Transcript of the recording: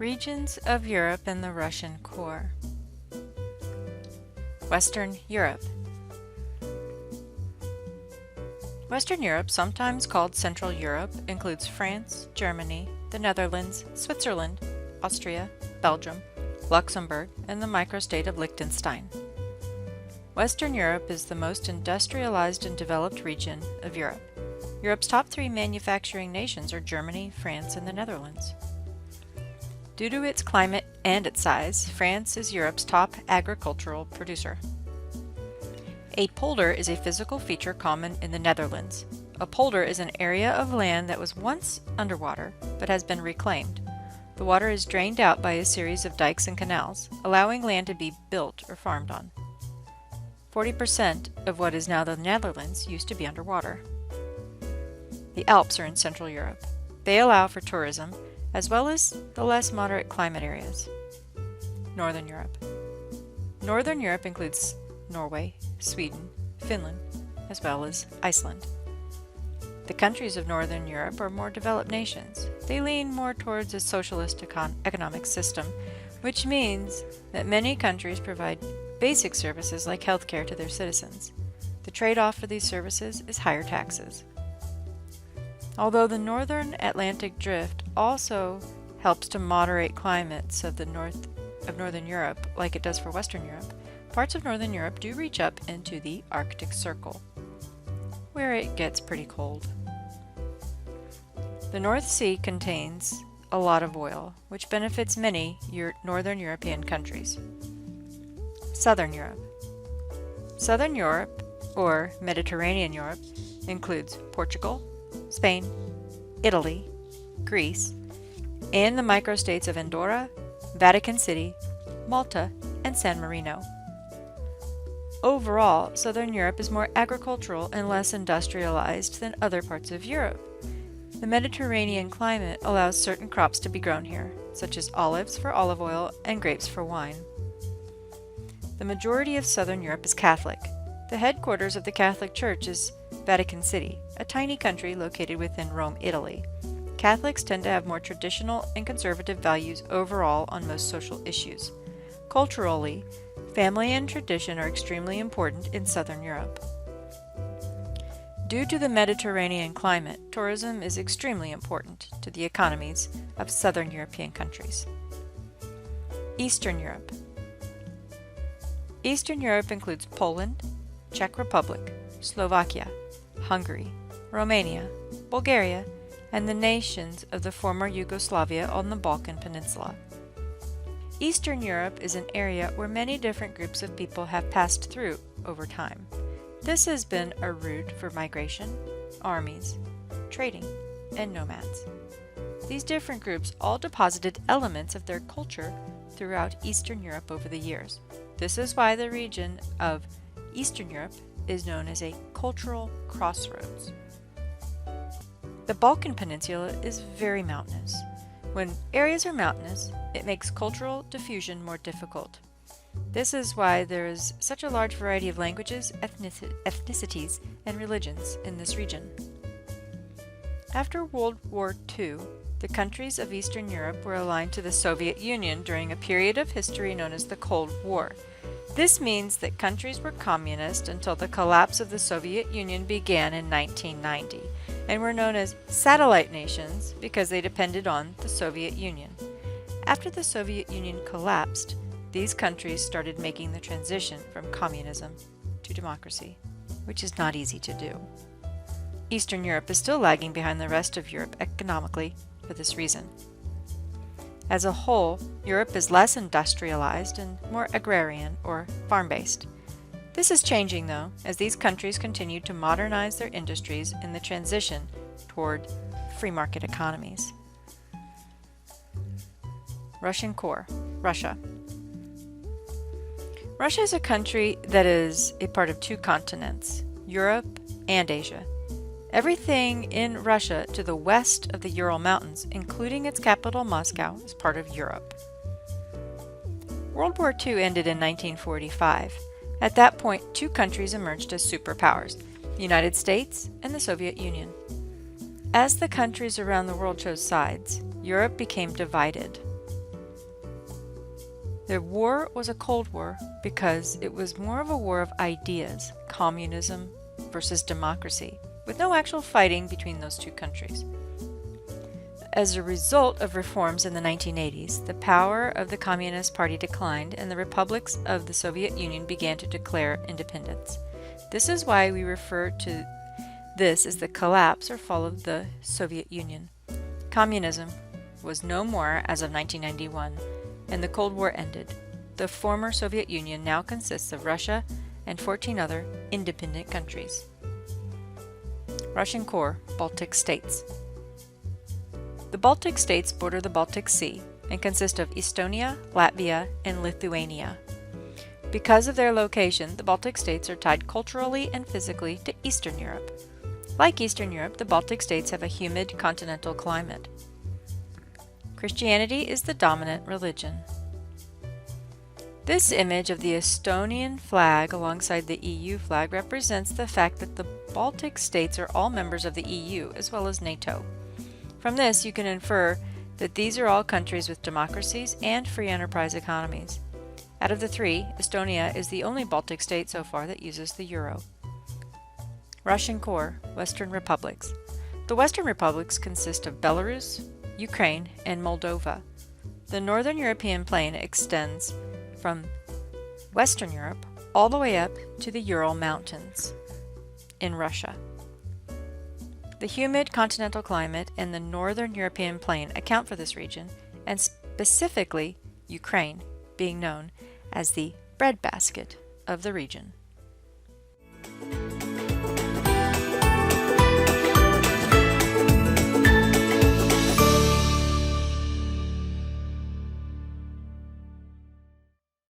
Regions of Europe and the Russian core. Western Europe. Western Europe, sometimes called Central Europe, includes France, Germany, the Netherlands, Switzerland, Austria, Belgium, Luxembourg, and the microstate of Liechtenstein. Western Europe is the most industrialized and developed region of Europe. Europe's top three manufacturing nations are Germany, France, and the Netherlands. Due to its climate and its size, France is Europe's top agricultural producer. A polder is a physical feature common in the Netherlands. A polder is an area of land that was once underwater but has been reclaimed. The water is drained out by a series of dikes and canals, allowing land to be built or farmed on. 40% of what is now the Netherlands used to be underwater. The Alps are in Central Europe. They allow for tourism, as well as the less moderate climate areas. Northern Europe. Northern Europe includes Norway, Sweden, Finland, as well as Iceland. The countries of Northern Europe are more developed nations. They lean more towards a socialist economic system, which means that many countries provide basic services like healthcare to their citizens. The trade-off for these services is higher taxes. Although the Northern Atlantic Drift also helps to moderate climates of Northern Europe, like it does for Western Europe, parts of Northern Europe do reach up into the Arctic Circle, where it gets pretty cold. The North Sea contains a lot of oil, which benefits many Northern European countries. Southern Europe. Southern Europe, or Mediterranean Europe, includes Portugal, Spain, Italy, Greece, and the microstates of Andorra, Vatican City, Malta, and San Marino. Overall, Southern Europe is more agricultural and less industrialized than other parts of Europe. The Mediterranean climate allows certain crops to be grown here, such as olives for olive oil and grapes for wine. The majority of Southern Europe is Catholic. The headquarters of the Catholic Church is Vatican City, a tiny country located within Rome, Italy. Catholics tend to have more traditional and conservative values overall on most social issues. Culturally, family and tradition are extremely important in Southern Europe. Due to the Mediterranean climate, tourism is extremely important to the economies of Southern European countries. Eastern Europe. Eastern Europe includes Poland, Czech Republic, Slovakia, Hungary, Romania, Bulgaria, and the nations of the former Yugoslavia on the Balkan Peninsula. Eastern Europe is an area where many different groups of people have passed through over time. This has been a route for migration, armies, trading, and nomads. These different groups all deposited elements of their culture throughout Eastern Europe over the years. This is why the region of Eastern Europe is known as a cultural crossroads. The Balkan Peninsula is very mountainous. When areas are mountainous, it makes cultural diffusion more difficult. This is why there is such a large variety of languages, ethnicities, and religions in this region. After World War II, the countries of Eastern Europe were aligned to the Soviet Union during a period of history known as the Cold War. This means that countries were communist until the collapse of the Soviet Union began in 1990, and were known as satellite nations because they depended on the Soviet Union. After the Soviet Union collapsed, these countries started making the transition from communism to democracy, which is not easy to do. Eastern Europe is still lagging behind the rest of Europe economically for this reason. As a whole, Europe is less industrialized and more agrarian or farm-based. This is changing, though, as these countries continue to modernize their industries in the transition toward free market economies. Russian core. Russia. Russia is a country that is a part of two continents, Europe and Asia. Everything in Russia to the west of the Ural Mountains, including its capital Moscow, is part of Europe. World War II ended in 1945. At that point, two countries emerged as superpowers, the United States and the Soviet Union. As the countries around the world chose sides, Europe became divided. The war was a Cold War because it was more of a war of ideas, communism versus democracy, with no actual fighting between those two countries. As a result of reforms in the 1980s, the power of the Communist Party declined and the republics of the Soviet Union began to declare independence. This is why we refer to this as the collapse or fall of the Soviet Union. Communism was no more as of 1991, and the Cold War ended. The former Soviet Union now consists of Russia and 14 other independent countries. Russian core, Baltic states. The Baltic states border the Baltic Sea and consist of Estonia, Latvia, and Lithuania. Because of their location, the Baltic states are tied culturally and physically to Eastern Europe. Like Eastern Europe, the Baltic states have a humid continental climate. Christianity is the dominant religion. This image of the Estonian flag alongside the EU flag represents the fact that the Baltic states are all members of the EU as well as NATO. From this, you can infer that these are all countries with democracies and free enterprise economies. Out of the three, Estonia is the only Baltic state so far that uses the euro. Russian core, Western republics. The Western republics consist of Belarus, Ukraine, and Moldova. The Northern European plain extends from Western Europe all the way up to the Ural Mountains in Russia. The humid continental climate and the Northern European plain account for this region, and specifically Ukraine being known as the breadbasket of the region.